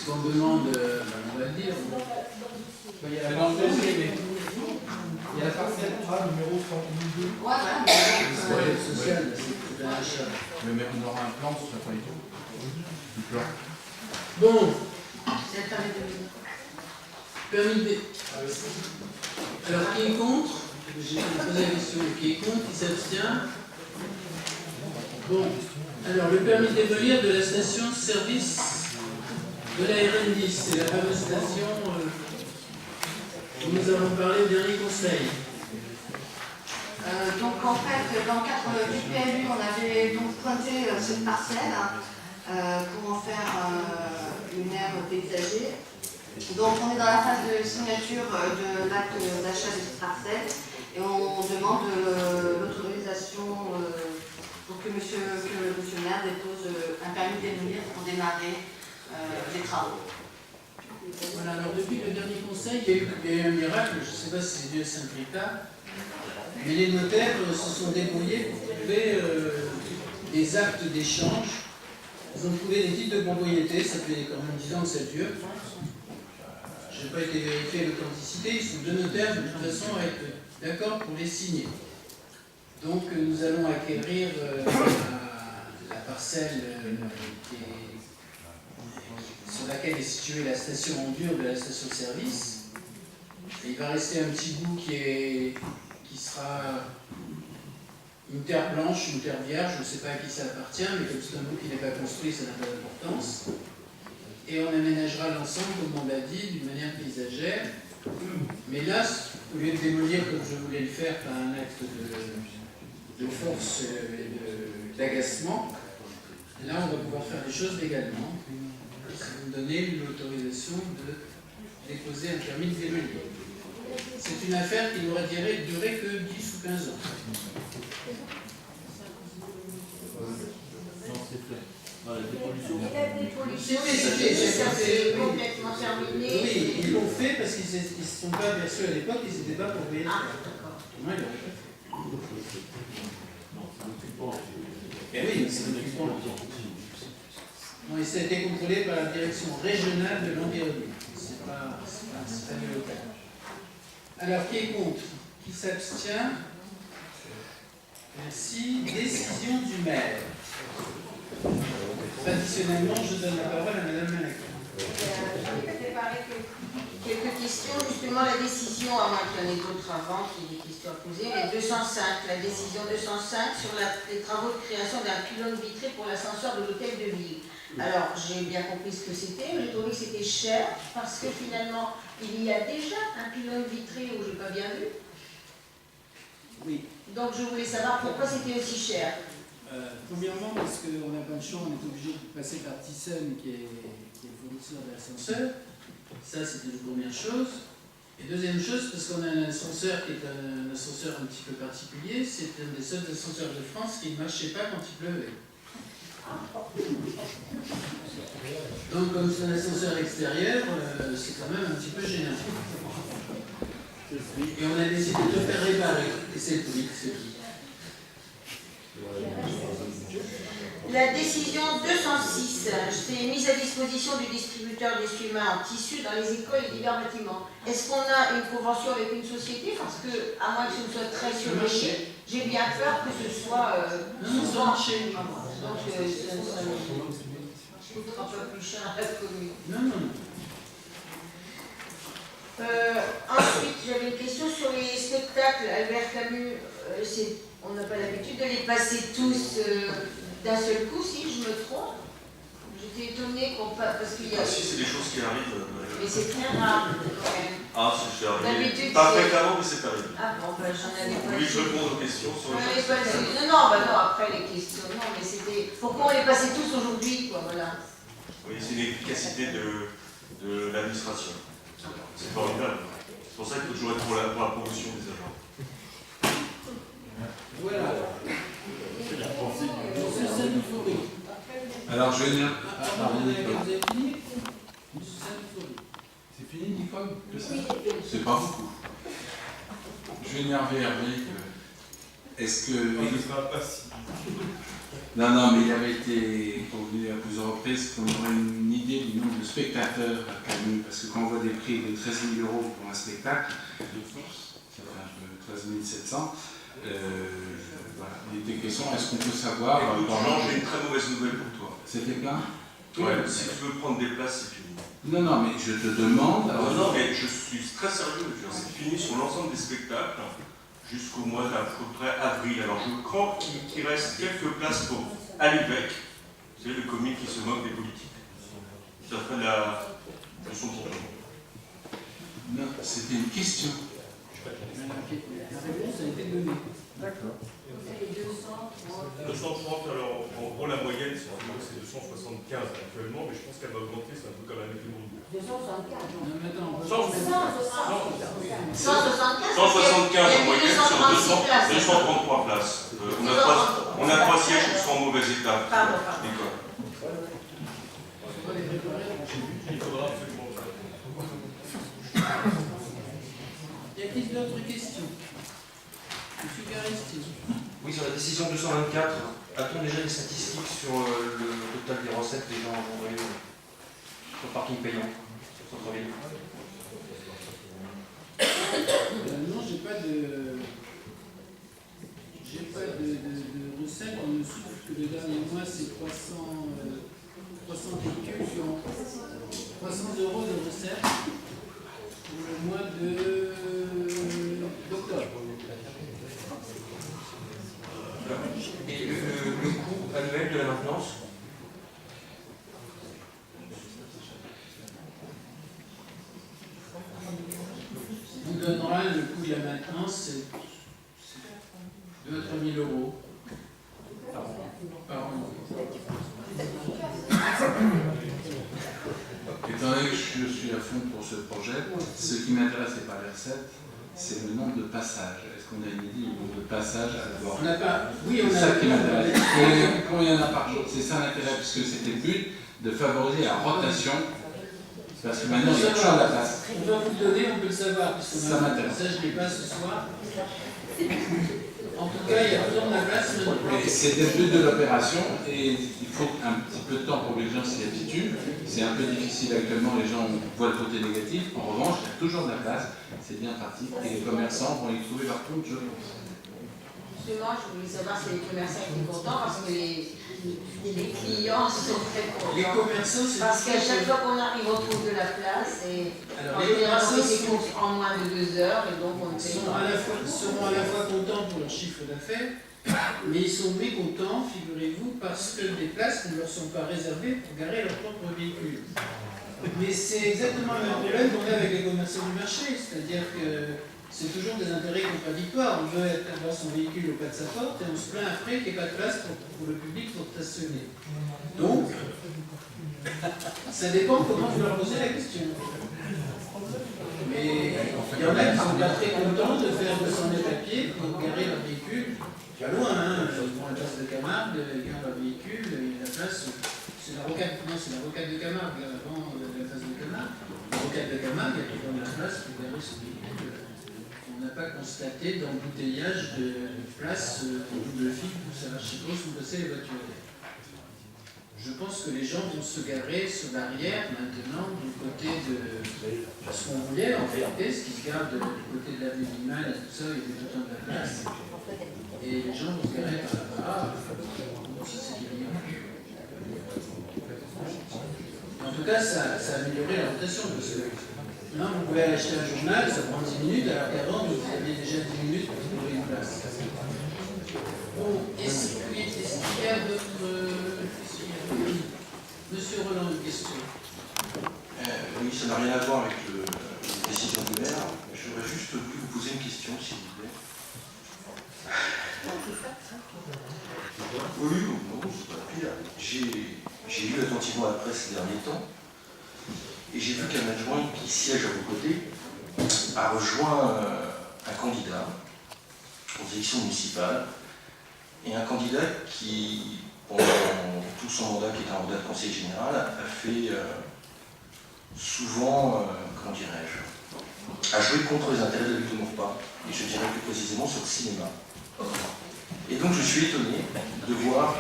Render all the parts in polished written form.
ce qu'on demande, on va le dire. Il y a la parcelle, mais il y a la parcelle numéro 102. Voilà. C'est social, c'est un achat. Mais on aura un plan, ce serait pas du tout. Du plan. Bon, C'est le permis de vie. permis B. Alors, qui est contre? J'ai posé la question. Qui est contre? Qui s'abstient? Bon. Alors, le permis d'évoluer de la station-service de la RN10, c'est la fameuse station dont nous avons parlé au dernier conseil. Donc en fait, dans le cadre du PLU, on avait donc pointé cette parcelle pour en faire une aire paysagère. Donc on est dans la phase de signature de l'acte d'achat de cette parcelle et on demande l'autorisation pour que monsieur le maire dépose un permis d'évoluer pour démarrer les travaux. Voilà, alors depuis le dernier conseil, il y a eu un miracle, je ne sais pas si c'est dû à Saint-Rita, mais les notaires se sont débrouillés pour trouver des actes d'échange. Ils ont trouvé des titres de propriété, ça fait quand même 10 ans que ça dure. Je n'ai pas été vérifier l'authenticité, ils sont deux notaires de toute façon à être d'accord pour les signer. Donc nous allons acquérir la parcelle sur laquelle est située la station en dur de la station-service. Il va rester un petit bout qui sera une terre blanche, une terre vierge, je ne sais pas à qui ça appartient, mais comme c'est un bout qui n'est pas construit, ça n'a pas d'importance. Et on aménagera l'ensemble, comme on l'a dit, d'une manière paysagère. Mais là, au lieu de démolir comme je voulais le faire par un acte de force et d'agacement, là on va pouvoir faire des choses légalement. Si vous me donnez l'autorisation de déposer un permis de vélo. C'est une affaire qui n'aurait duré que 10 ou 15 ans. Non, c'est fait. Voilà, la dépollution. C'est complètement terminé. Oui, ils l'ont fait parce qu'ils ne se sont pas aperçus à l'époque, ils n'étaient pas pour payer. Ah, d'accord. Moi, ils l'auraient pas fait. Non, c'est occupant. Eh oui, c'est occupant. Non, et ça a été contrôlé par la direction régionale de l'environnement. C'est pas du local. Alors, qui est contre? Qui s'abstient? Merci. Décision du maire. Traditionnellement, je donne la parole à Madame Malaquin. J'ai préparé quelques questions. Justement, la décision, à moins qu'il y en ait d'autres avant, qu'il y ait des questions à poser, mais 205, la décision 205 sur les travaux de création d'un pylône vitré pour l'ascenseur de l'hôtel de ville. Alors, j'ai bien compris ce que c'était, mais j'ai trouvé que c'était cher, parce que finalement, il y a déjà un pylône vitré où je n'ai pas bien vu. Oui. Donc, je voulais savoir pourquoi c'était aussi cher. Premièrement, parce qu'on n'a pas le choix, on est obligé de passer par Thyssen, qui est le fournisseur de l'ascenseur. Ça, c'était la première chose. Et deuxième chose, parce qu'on a un ascenseur qui est un ascenseur un petit peu particulier, c'est un des seuls ascenseurs de France qui ne marchait pas quand il pleuvait. Donc, comme c'est un ascenseur extérieur, c'est quand même un petit peu gênant. Et on a décidé de le faire réparer. Et c'est le prix, c'est tout. La décision 206, c'est mise à disposition du distributeur d'essuie-mains en tissu dans les écoles et divers bâtiments. Est-ce qu'on a une convention avec une société? Parce que, à moins que ce soit très surveillé, j'ai bien peur que ce soit souvent chez nous. Donc, ça ne coûtera pas plus cher à la commune. Non, non, non. Ensuite, j'avais une question sur les spectacles. Albert Camus, on n'a pas l'habitude de les passer tous d'un seul coup, si je me trompe. J'étais étonnée parce qu'il y a... Ah si, c'est des choses qui arrivent. Mais c'est très rare, quand même. Ah, c'est arrivé. D'habitude, Pas c'est- fréquemment, mais c'est arrivé. Ah bon, ben j'en avais pas Oui, je vu. réponds aux questions sur On le avait pas vu. Non, bah non, après les questions, non, mais c'était... Pourquoi on les passait tous aujourd'hui, quoi, voilà. Oui, c'est une efficacité de l'administration. C'est formidable. C'est pour ça qu'il faut toujours être pour la promotion des agents. Voilà. C'est la pensée du Monsieur Sanoufori. Alors, je vais dire. Pardon, vous avez fini? Monsieur Sanoufori. C'est fini, Nicole? C'est pas beaucoup. Je vais énerver Hervé. Est-ce que. Ne sera pas si. Non, non, mais il avait été convenu à plusieurs reprises qu'on aurait une idée du nombre de spectateurs à Camus, parce que quand on voit des prix de 13 000 € pour un spectacle, ça fait un peu 13 700, voilà. Il était question, est-ce qu'on peut savoir... Écoute, Jean, j'ai une très mauvaise nouvelle pour toi. C'était plein? Ouais, si tu veux prendre des places, c'est fini. Non, non, mais je te demande... Non, non, mais je suis très sérieux. C'est fini sur l'ensemble des spectacles jusqu'au mois d'à peu près avril. Alors je crois qu'il reste quelques places pour à l'évêque. C'est le comique qui se moque des politiques. Ça fait la leçon pour toi. Non, c'était une question. La réponse a été donnée. D'accord. 230, alors en gros la moyenne c'est 275 actuellement, mais je pense qu'elle va augmenter, c'est un peu comme avec les mots. 275. Non, mais attends, 175 175 en moyenne sur 233 places. On a 3 sièges qui sont en mauvaise état. D'accord. Il faudra absolument ça. y a-t-il d'autres questions? Monsieur Garesti. Oui, sur la décision 224, a-t-on déjà des statistiques sur le total des recettes déjà engendrées sur le parking payant, sur centre-ville? Non, j'ai pas de recettes. On me souffle que le dernier mois, c'est 300 véhicules qui ont 300 € de recettes pour le mois d'octobre. Et le coût annuel de la maintenance? On donnera le coût de la maintenance, c'est 2 à 3 000 € par an. Étant donné que je suis à fond pour ce projet, ce qui m'intéresse, c'est pas les recettes, c'est le nombre de passages. Est-ce qu'on a une idée du nombre de passages à devoir On n'a pas. Oui, on C'est a. ça qui m'intéresse. Et combien il y en a par jour? C'est ça l'intérêt, puisque c'était le but de favoriser la rotation. Parce que maintenant, il y a toujours la place. On va vous le donner, on peut le savoir. Ça m'intéresse. Ça, je ne l'ai pas ce soir. En tout cas, il y a toujours de la place. Et c'était le but de l'opération, et il faut un petit peu de temps pour que les gens s'y habituent. C'est un peu difficile actuellement, les gens voient le côté négatif. En revanche, il y a toujours de la place, c'est bien pratique, et les commerçants vont y trouver leur compte, je pense. Justement, je voulais savoir si les commerçants étaient contents parce que les clients sont très contents. Les commerçants, c'est Parce qu'à chaque fois qu'on arrive, on trouve de la place et Alors, en les général, on commerçants fait des comptes en moins de 2 heures et donc on ne paye seront à la fois contents pour leur chiffre d'affaires, mais ils sont mécontents, figurez-vous, parce que des places ne leur sont pas réservées pour garer leur propre véhicule. Mais c'est exactement le même problème qu'on a avec les commerçants du marché, c'est-à-dire que c'est toujours des intérêts contradictoires. On veut avoir son véhicule au pas de sa porte et on se plaint après qu'il n'y ait pas de place pour le public pour stationner. Donc, ça dépend comment vous leur posez la question. Mais il y en a qui sont pas très contents de faire 200 mètres à pied pour garer leur véhicule. Pas loin, hein. Ils prennent la place de Camargue, ils garent leur véhicule, il y a la place. C'est la rocade, non, c'est la rocade de Camargue, là, avant la place de Camargue. La rocade de Camargue, il y a toujours de la place pour garer son véhicule. On n'a pas constaté d'embouteillage de place en double fil pour savoir chez où sont passées les voitures. Je pense que les gens vont se garer sur l'arrière maintenant du côté de ce qu'on voulait en vérité, ce qui se garde du côté de l'avenue Liman et tout ça, il y avait tout le temps de la place. Et les gens vont se garer par là-bas. Si c'est bien. En tout cas, ça a amélioré la rotation parce que maintenant vous pouvez aller acheter un journal, ça prend 10 minutes, alors qu'avant vous aviez déjà 10 minutes pour trouver une place. Bon, est-ce qu'il y a d'autres. Monsieur Roland, une question. Oui, ça n'a rien à voir avec la décision du maire. J'aurais juste pu vous poser une question, s'il vous plaît. Oui, non, c'est pas pire. J'ai lu attentivement la presse ces derniers temps et j'ai vu qu'un adjoint qui siège à vos côtés a rejoint un candidat aux élections municipales et un candidat qui, pendant tout son mandat, qui est un mandat de conseiller général, a fait souvent, comment dirais-je, a joué contre les intérêts de la ville de Maurepas, et je dirais plus précisément sur le cinéma. Et donc je suis étonné de voir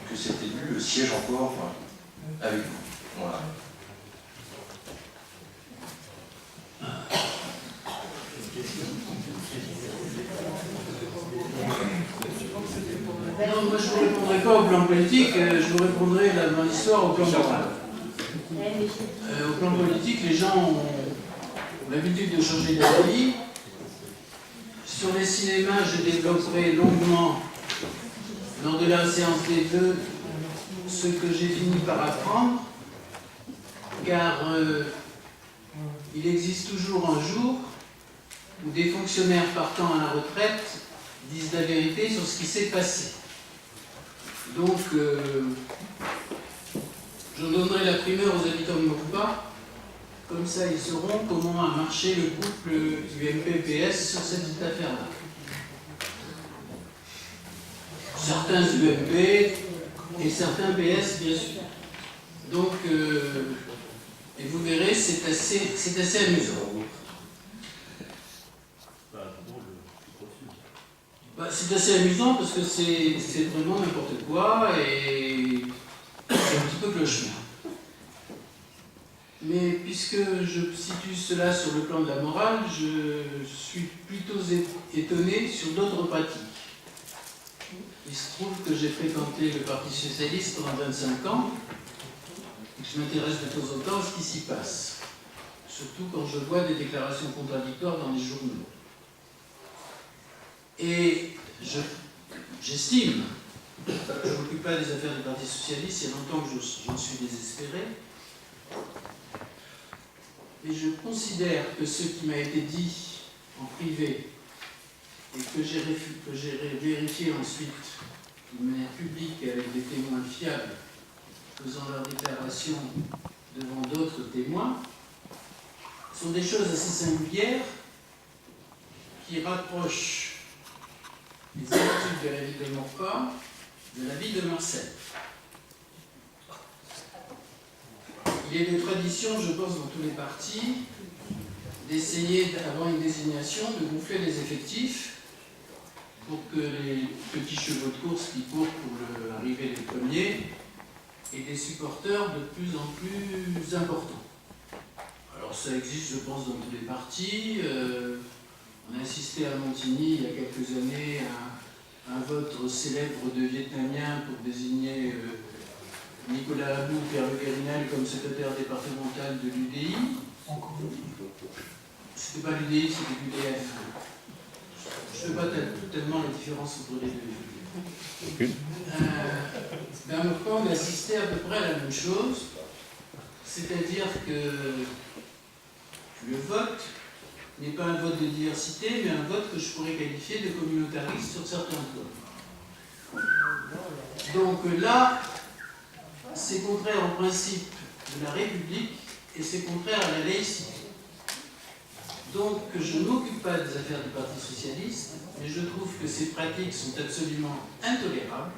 que cet élu siège encore avec vous. Voilà. Non, moi je ne vous répondrai pas au plan politique, je vous répondrai là, dans l'histoire au plan moral. Au plan politique, les gens ont l'habitude de changer d'avis. Sur les cinémas, je développerai longuement, lors de la séance des deux, ce que j'ai fini par apprendre, car il existe toujours un jour où des fonctionnaires partant à la retraite disent la vérité sur ce qui s'est passé. Donc, je donnerai la primeur aux habitants de Maucoupa, comme ça ils sauront comment a marché le couple UMP-PS sur cette affaire-là. Certains UMP et certains PS, bien sûr. Donc, et vous verrez, c'est assez amusant. C'est assez amusant parce que c'est vraiment n'importe quoi et c'est un petit peu clochard. Mais puisque je situe cela sur le plan de la morale, je suis plutôt étonné sur d'autres pratiques. Il se trouve que j'ai fréquenté le Parti Socialiste pendant 25 ans et que je m'intéresse de temps en temps à ce qui s'y passe. Surtout quand je vois des déclarations contradictoires dans les journaux. Et j'estime, je ne m'occupe pas des affaires du Parti Socialiste, il y a longtemps que j'en suis désespéré, mais je considère que ce qui m'a été dit en privé et que j'ai vérifié ensuite de manière publique avec des témoins fiables faisant leurs déclarations devant d'autres témoins, sont des choses assez singulières qui rapprochent les habitudes de la ville de Maucoupa de la ville de Marseille. Il est de tradition, je pense, dans tous les partis, d'essayer, avant une désignation, de gonfler les effectifs pour que les petits chevaux de course qui courent pour arriver les premiers aient des supporters de plus en plus importants. Alors ça existe, je pense, dans tous les partis. On a assisté à Montigny il y a quelques années à un vote célèbre de Vietnamiens pour désigner Nicolas Abou, Pierre Le Garinal, comme secrétaire départemental de l'UDI. C'était pas l'UDI, c'était l'UDF. Je ne fais pas tellement la différence entre les deux. Mais en Maucoupa, on a assisté à peu près à la même chose, c'est-à-dire que le vote n'est pas un vote de diversité, mais un vote que je pourrais qualifier de communautariste sur certains points. Donc là, c'est contraire au principe de la République et c'est contraire à la laïcité. Donc je ne m'occupe pas des affaires du Parti Socialiste, mais je trouve que ces pratiques sont absolument intolérables.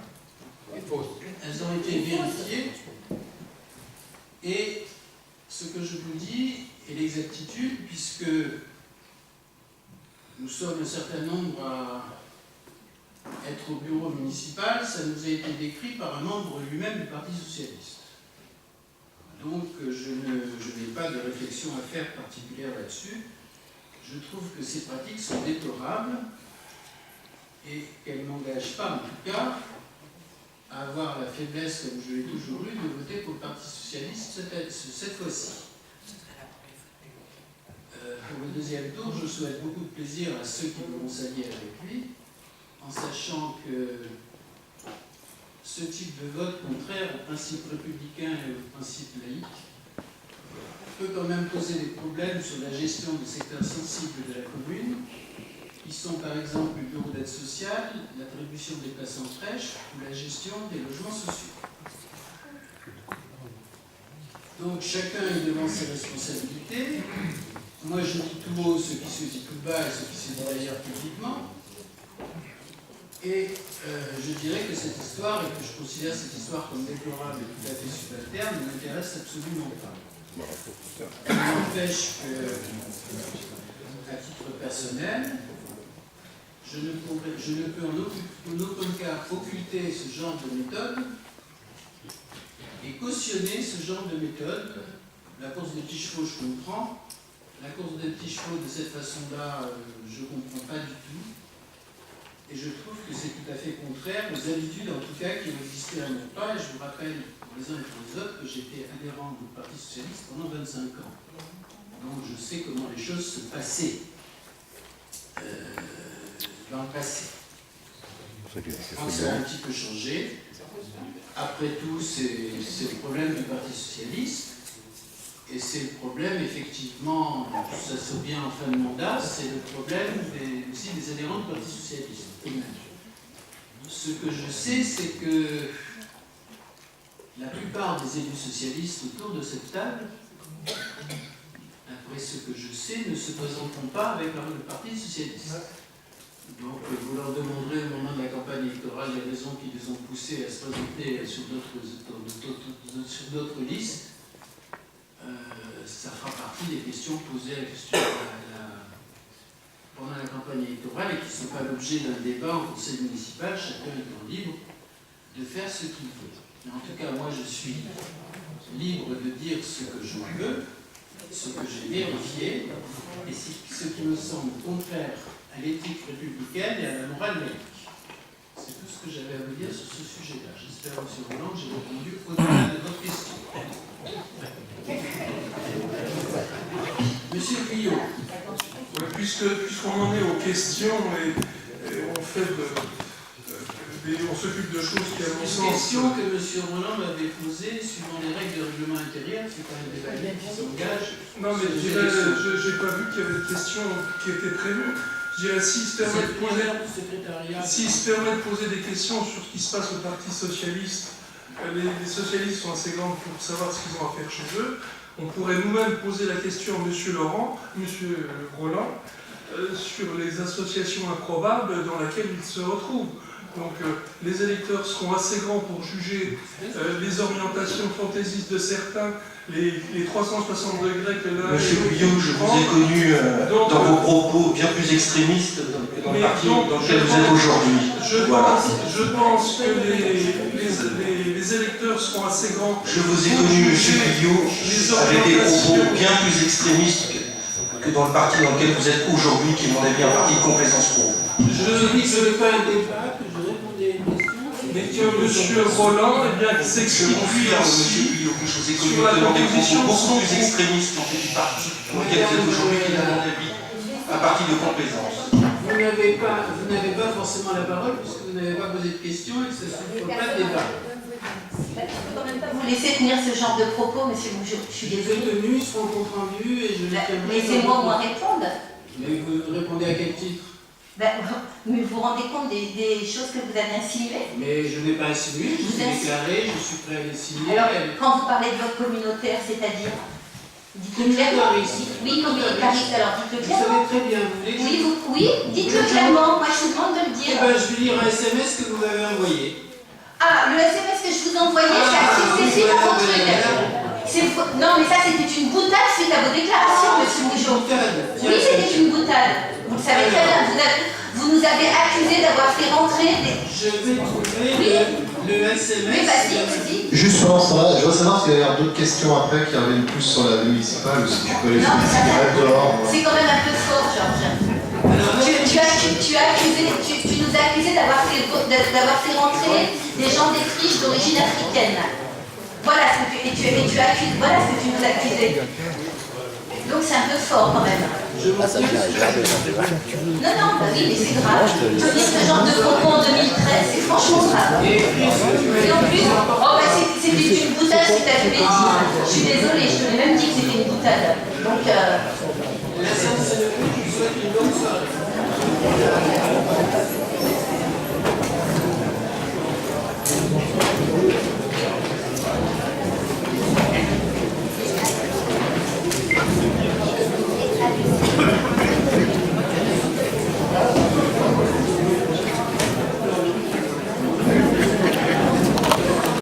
Elles ont été vérifiées et ce que je vous dis est l'exactitude, puisque nous sommes un certain nombre à être au bureau municipal, ça nous a été décrit par un membre lui-même du Parti Socialiste. Donc je n'ai pas de réflexion à faire particulière là-dessus. Je trouve que ces pratiques sont déplorables et qu'elles n'engagent pas, en tout cas, à avoir la faiblesse, comme je l'ai toujours eu, de voter pour le Parti Socialiste cette fois-ci. Pour le deuxième tour, je souhaite beaucoup de plaisir à ceux qui vont s'allier avec lui, en sachant que ce type de vote contraire aux principes républicains et aux principes laïques peut quand même poser des problèmes sur la gestion des secteurs sensibles de la commune, qui sont par exemple le bureau d'aide sociale, l'attribution des places en crèche ou la gestion des logements sociaux. Donc chacun est devant ses responsabilités. Moi je dis tout haut ce qui se dit tout bas et ce qui se dit d'ailleurs publiquement. Et je dirais que cette histoire, et que je considère cette histoire comme déplorable et tout à fait subalterne, ne m'intéresse absolument pas. Il n'empêche que, à titre personnel, je ne peux en aucun cas occulter ce genre de méthode et cautionner ce genre de méthode. La course des petits chevaux, je comprends. La course des petits chevaux de cette façon-là, je ne comprends pas du tout. Et je trouve que c'est tout à fait contraire aux habitudes, en tout cas, qui ont existé à mon pas. Et je vous rappelle, pour les uns et pour les autres, que j'étais adhérent au Parti Socialiste pendant 25 ans. Donc je sais comment les choses se passaient dans le passé. Je pense que ça a un petit peu changé. Après tout, c'est le problème du Parti Socialiste. Et c'est le problème, effectivement, ça se bien en fin de mandat, c'est le problème aussi des adhérents du Parti Socialiste. Ce que je sais, c'est que la plupart des élus socialistes autour de cette table, après ce que je sais, ne se présenteront pas avec le Parti Socialiste. Donc vous leur demanderez au moment de la campagne électorale les raisons qui les ont poussés à se présenter sur d'autres listes. Ça fera partie des questions posées pendant la campagne électorale et qui ne sont pas l'objet d'un débat en conseil municipal, chacun étant libre de faire ce qu'il veut. Mais en tout cas, moi je suis libre de dire ce que je veux, ce que j'ai vérifié, et ce qui me semble contraire à l'éthique républicaine et à la morale laïque. C'est tout ce que j'avais à vous dire sur ce sujet-là. J'espère, M. Roland, que j'ai répondu au-delà de votre question. Monsieur Guyot. Ouais, puisqu'on en est aux questions et on s'occupe de choses qui, à mon sens... Une question que M. Roland m'avait posée suivant les règles de règlement intérieur, c'est quand même des valets qui s'engagent. Non, mais je n'ai pas vu qu'il y avait des questions qui étaient prévues. Je dirais, s'il se permet de poser des questions sur ce qui se passe au Parti Socialiste, les socialistes sont assez grands pour savoir ce qu'ils ont à faire chez eux. On pourrait nous-mêmes poser la question à M. Roland, sur les associations improbables dans lesquelles ils se retrouvent. Donc les électeurs seront assez grands pour juger les orientations fantaisistes de certains, les 360 degrés que là... Monsieur Guyot, je vous ai connu dans vos propos bien plus extrémistes que dans le parti dans lequel vous êtes aujourd'hui. Je pense que les électeurs seront assez grands... Je vous ai connu, monsieur Guyot, avec des propos bien plus extrémistes que dans le parti dans lequel vous êtes aujourd'hui, qui est, à mon avis, un parti de complaisance pour vous. Je dis que ce n'est pas un débat, que je répondais à une question. Mais que M. Roland, eh bien, s'explique lui aussi sur la proposition beaucoup plus extrémiste du parti dans lequel vous êtes aujourd'hui, qui est, à mon avis, un parti de complaisance. Vous n'avez pas forcément la parole, puisque vous n'avez pas posé de questions et que ce ne soit pas de débat. Vous laissez tenir ce genre de propos, monsieur Bougeot. Je suis désolée. Les tenus seront compte rendus et je les tiendrai. Laissez-moi au moins répondre. Mais vous répondez à quel titre? Mais vous vous rendez compte des choses que vous avez insinuées? Mais je n'ai pas insinué, je suis déclaré, je suis prêt à les signer. Alors, quand vous parlez de vote communautaire, c'est-à-dire? Dites-le clairement. Oui, communautariste, alors dites-le clairement. Vous savez très bien, vous voulez que Oui, dites-le clairement, moi je vous demande de le dire. Eh bien, je vais lire un SMS que vous m'avez envoyé. Ah, le SMS que je vous envoyais, c'est suite à votre truc. Non, mais ça c'était une boutade suite à vos déclarations, monsieur Bougeot. Oui, c'était une boutade. Vous le savez très bien, vous nous avez accusé d'avoir fait rentrer des... Je vais trouver le SMS. Oui, vas-y. Juste pendant ce temps-là, je veux savoir s'il y a d'autres questions après qui reviennent plus sur la vie municipale ou si tu peux les expliquer dehors. C'est quand même un peu fort, Georges. Tu nous as accusé d'avoir fait rentrer des gens des friches d'origine africaine. Voilà ce que tu nous as accusé. Donc c'est un peu fort quand même. Non, oui, mais c'est grave. Tenir ce genre de propos en 2013, c'est franchement grave. Et en plus, c'était une boutade suite à bêtise. Je suis désolée, je te l'ai même dit que c'était une boutade. Donc, la séance est levée, je vous souhaite une bonne soirée.